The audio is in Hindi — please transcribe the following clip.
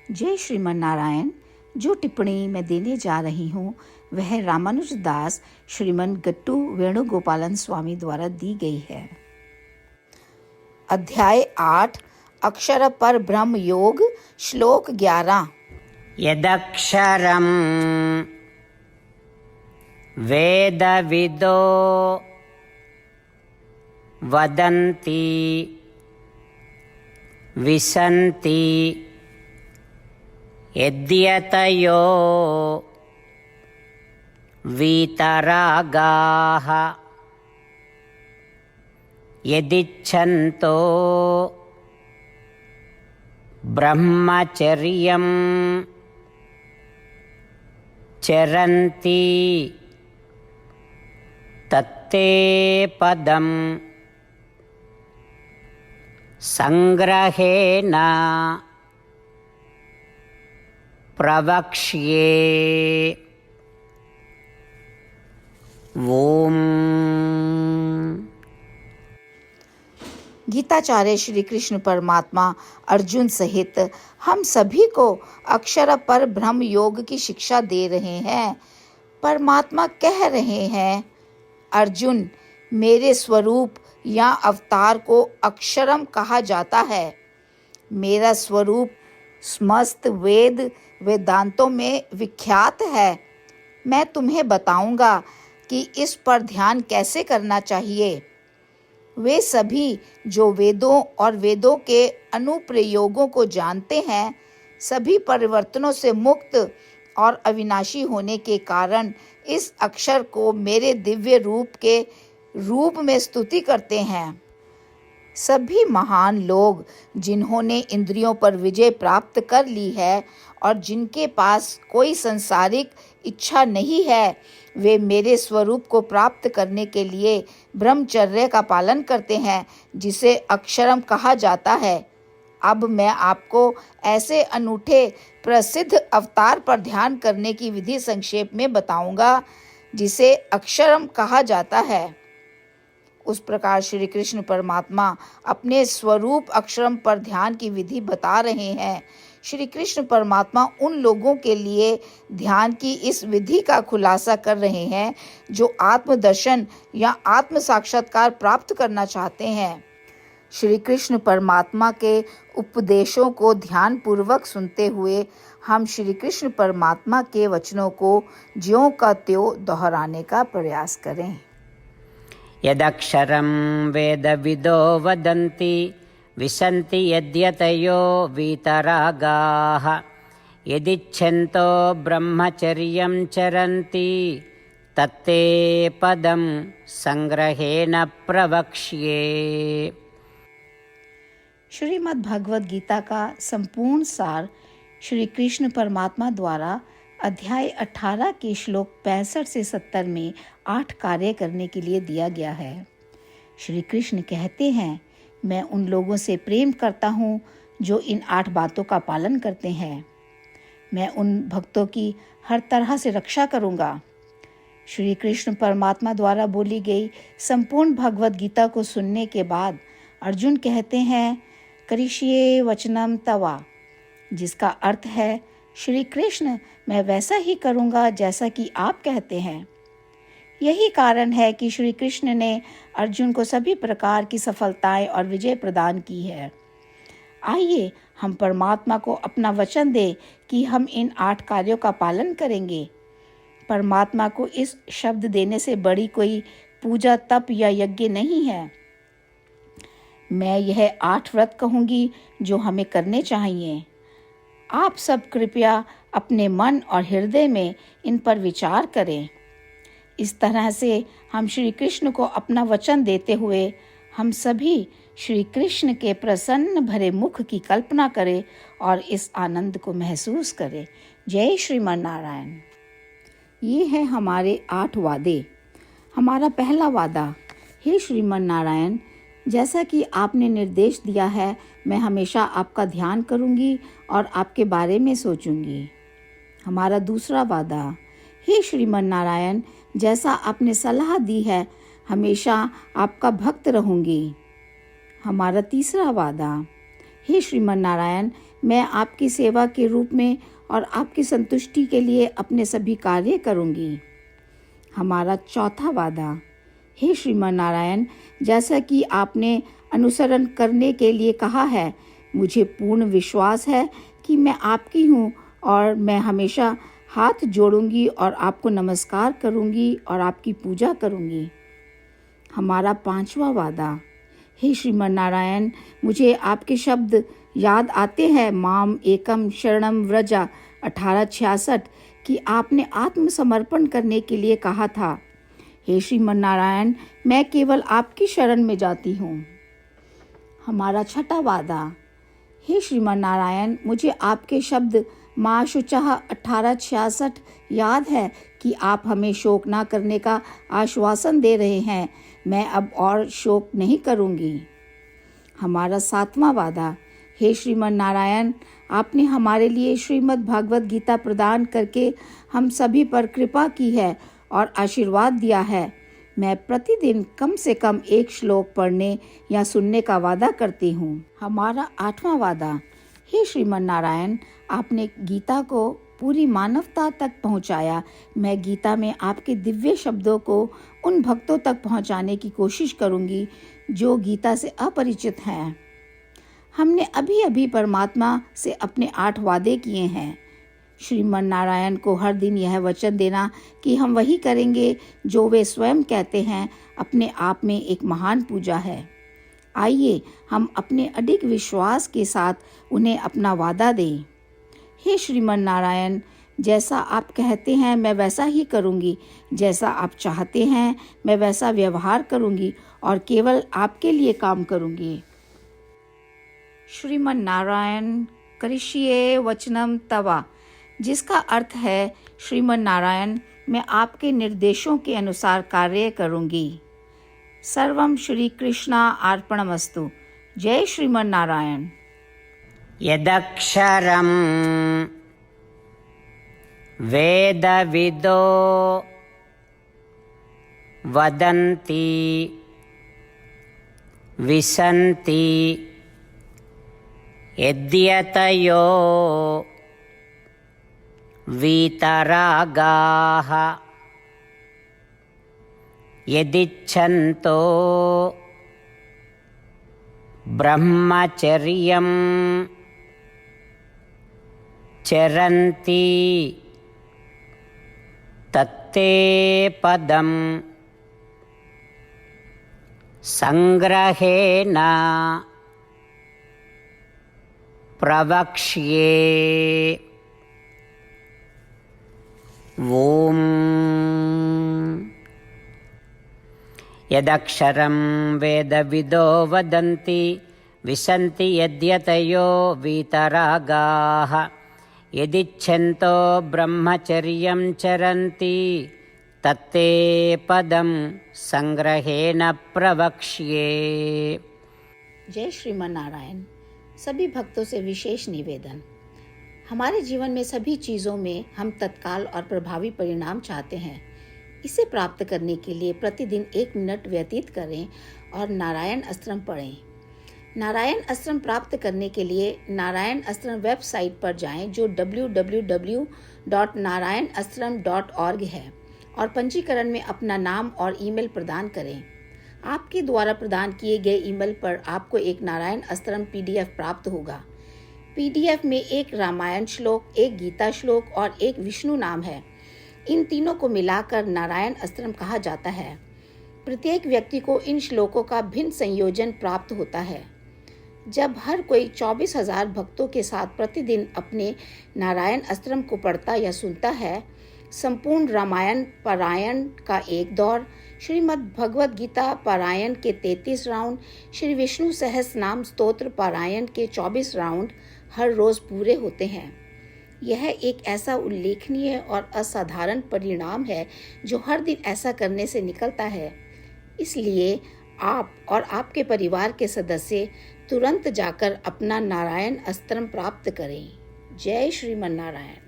जय श्रीमन नारायण। जो टिप्पणी मैं देने जा रही हूँ वह रामानुज दास श्रीमन गट्टू वेणुगोपालन स्वामी द्वारा दी गई है। अध्याय 8 अक्षर पर ब्रह्म योग, श्लोक 11। यदक्षरं वेदविदो वदन्ति विसन्ति यद्यतयो वीतरागाः यदिच्छन्तो ब्रह्मचर्यं चरन्ति तत्ते पदं संग्रहेण प्रवक्ष्ये। ओम। गीताचार्य श्री कृष्ण परमात्मा अर्जुन सहित हम सभी को अक्षर पर ब्रह्म योग की शिक्षा दे रहे हैं। परमात्मा कह रहे हैं, अर्जुन, मेरे स्वरूप या अवतार को अक्षरम कहा जाता है। मेरा स्वरूप समस्त वेदांतों में विख्यात है। मैं तुम्हें बताऊंगा कि इस पर ध्यान कैसे करना चाहिए। वे सभी जो वेदों और वेदों के अनुप्रयोगों को जानते हैं, सभी परिवर्तनों से मुक्त और अविनाशी होने के कारण इस अक्षर को मेरे दिव्य रूप के रूप में स्तुति करते हैं। सभी महान लोग जिन्होंने इंद्रियों पर विजय प्राप्त कर ली है और जिनके पास कोई सांसारिक इच्छा नहीं है, वे मेरे स्वरूप को प्राप्त करने के लिए ब्रह्मचर्य का पालन करते हैं, जिसे अक्षरम कहा जाता है। अब मैं आपको ऐसे अनूठे प्रसिद्ध अवतार पर ध्यान करने की विधि संक्षेप में बताऊंगा, जिसे अक्षरम कहा जाता है। उस प्रकार श्री कृष्ण परमात्मा अपने स्वरूप अक्षरम पर ध्यान की विधि बता रहे हैं। श्री कृष्ण परमात्मा उन लोगों के लिए ध्यान की इस विधि का खुलासा कर रहे हैं जो आत्मदर्शन या आत्म साक्षात्कार प्राप्त करना चाहते हैं। श्री कृष्ण परमात्मा के उपदेशों को ध्यान पूर्वक सुनते हुए हम श्री कृष्ण परमात्मा के वचनों को ज्यों का त्यों दोहराने का प्रयास करें। यदक्षरं वेदविदो वदन्ति विसन्ति यद्यतयो वीतरागाः यदिच्छन्तो ब्रह्मचर्यं चरन्ति तत्ते पदं संग्रहेण प्रवक्ष्ये। श्रीमद् भगवद गीता का संपूर्ण सार श्री कृष्ण परमात्मा द्वारा अध्याय 18 के श्लोक 65 से 70 में 8 कार्य करने के लिए दिया गया है। श्री कृष्ण कहते हैं, मैं उन लोगों से प्रेम करता हूँ जो इन 8 बातों का पालन करते हैं। मैं उन भक्तों की हर तरह से रक्षा करूँगा। श्री कृष्ण परमात्मा द्वारा बोली गई संपूर्ण भगवद गीता को सुनने के बाद अर्जुन कहते हैं, करिष्ये वचनम तवा, जिसका अर्थ है, श्री कृष्ण, मैं वैसा ही करूँगा जैसा कि आप कहते हैं। यही कारण है कि श्री कृष्ण ने अर्जुन को सभी प्रकार की सफलताएं और विजय प्रदान की है। आइए हम परमात्मा को अपना वचन दें कि हम इन 8 कार्यों का पालन करेंगे। परमात्मा को इस शब्द देने से बड़ी कोई पूजा, तप या यज्ञ नहीं है। मैं यह 8 व्रत कहूँगी जो हमें करने चाहिए। आप सब कृपया अपने मन और हृदय में इन पर विचार करें। इस तरह से हम श्री कृष्ण को अपना वचन देते हुए हम सभी श्री कृष्ण के प्रसन्न भरे मुख की कल्पना करें और इस आनंद को महसूस करें। जय श्रीमन नारायण। ये है हमारे 8 वादे। हमारा पहला वादा, हे श्रीमन नारायण, जैसा कि आपने निर्देश दिया है, मैं हमेशा आपका ध्यान करूंगी और आपके बारे में सोचूंगी। हमारा दूसरा वादा, हे श्रीमन नारायण, जैसा आपने सलाह दी है, हमेशा आपका भक्त रहूंगी। हमारा तीसरा वादा, हे श्रीमन नारायण, मैं आपकी सेवा के रूप में और आपकी संतुष्टि के लिए अपने सभी कार्य करूंगी। हमारा चौथा वादा। हे श्रीमान नारायण, जैसा कि आपने अनुसरण करने के लिए कहा है, मुझे पूर्ण विश्वास है कि मैं आपकी हूँ और मैं हमेशा हाथ जोड़ूंगी और आपको नमस्कार करूंगी और आपकी पूजा करूंगी। हमारा पांचवा वादा। हे श्रीमान नारायण, मुझे आपके शब्द याद आते हैं, माम एकम शरणम व्रजा 1866, कि आपने आत्मसमर्पण करने के लिए कहा था। हे श्रीमान नारायण, मैं केवल आपकी शरण में जाती हूँ। हमारा छठा वादा। हे श्रीमान नारायण, मुझे आपके शब्द माँ शुचः 1866 याद है कि आप हमें शोक ना करने का आश्वासन दे रहे हैं। मैं अब और शोक नहीं करूँगी। हमारा सातवां वादा। हे श्रीमान नारायण, आपने हमारे लिए श्रीमद् भागवत गीता प्रदान करके हम सभी पर कृपा की है और आशीर्वाद दिया है। मैं प्रतिदिन कम से कम एक श्लोक पढ़ने या सुनने का वादा करती हूँ। हमारा आठवां वादा। हे श्रीमान नारायण, आपने गीता को पूरी मानवता तक पहुँचाया। मैं गीता में आपके दिव्य शब्दों को उन भक्तों तक पहुँचाने की कोशिश करूँगी जो गीता से अपरिचित हैं। हमने अभी अभी परमात्मा से अपने 8 वादे किए हैं। श्रीमान नारायण को हर दिन यह वचन देना कि हम वही करेंगे जो वे स्वयं कहते हैं, अपने आप में एक महान पूजा है। आइए हम अपने अडिग विश्वास के साथ उन्हें अपना वादा दें। हे श्रीमान नारायण, जैसा आप कहते हैं मैं वैसा ही करूँगी। जैसा आप चाहते हैं मैं वैसा व्यवहार करूँगी और केवल आपके लिए काम करूँगी। श्रीमान नारायण करिष्ये वचनम तवा, जिसका अर्थ है, श्रीमान नारायण, मैं आपके निर्देशों के अनुसार कार्य करूँगी। सर्वम श्री कृष्णा अर्पणमस्तु। जय श्रीमान नारायण। यदक्षरं वेदविदो वदन्ति विसन्ति यद्यतयो वीतरागाः यदिच्छन्तो ब्रह्मचर्यं चरन्ति तत्ते पदं संग्रहेण प्रवक्ष्ये। ओम। यदक्षरं वेदविदो वदन्ति विसन्ति यद्यतयो वीतरागाः यदिच्छन्तो ब्रह्मचर्यं चरन्ति तत्ते पदं संग्रहेण प्रवक्ष्ये। जय श्रीमान नारायण। सभी भक्तों से विशेष निवेदन। हमारे जीवन में सभी चीज़ों में हम तत्काल और प्रभावी परिणाम चाहते हैं। इसे प्राप्त करने के लिए प्रतिदिन 1 मिनट व्यतीत करें और नारायण अस्त्रम पढ़ें। नारायण अस्त्रम प्राप्त करने के लिए नारायण अस्त्रम वेबसाइट पर जाएं, जो www.narayanastram.org है, और पंजीकरण में अपना नाम और ईमेल प्रदान करें। आपके द्वारा प्रदान किए गए ईमेल पर आपको एक नारायण अस्त्रम PDF प्राप्त होगा। PDF में एक रामायण श्लोक, एक गीता श्लोक और एक विष्णु नाम है। इन तीनों को मिलाकर नारायण अस्त्रम कहा जाता है। प्रत्येक व्यक्ति को इन श्लोकों का भिन्न संयोजन प्राप्त होता है। जब हर कोई 24,000 भक्तों के साथ प्रतिदिन अपने नारायण अस्त्रम को पढ़ता या सुनता है, संपूर्ण रामायण पारायण का एक दौर, श्रीमद् भगवद गीता पारायण के 33 राउंड, श्री विष्णु सहस्त्र नाम स्तोत्र पारायण के 24 राउंड हर रोज पूरे होते हैं। यह एक ऐसा उल्लेखनीय और असाधारण परिणाम है जो हर दिन ऐसा करने से निकलता है। इसलिए आप और आपके परिवार के सदस्य तुरंत जाकर अपना नारायण अस्त्रम प्राप्त करें। जय श्रीमन नारायण।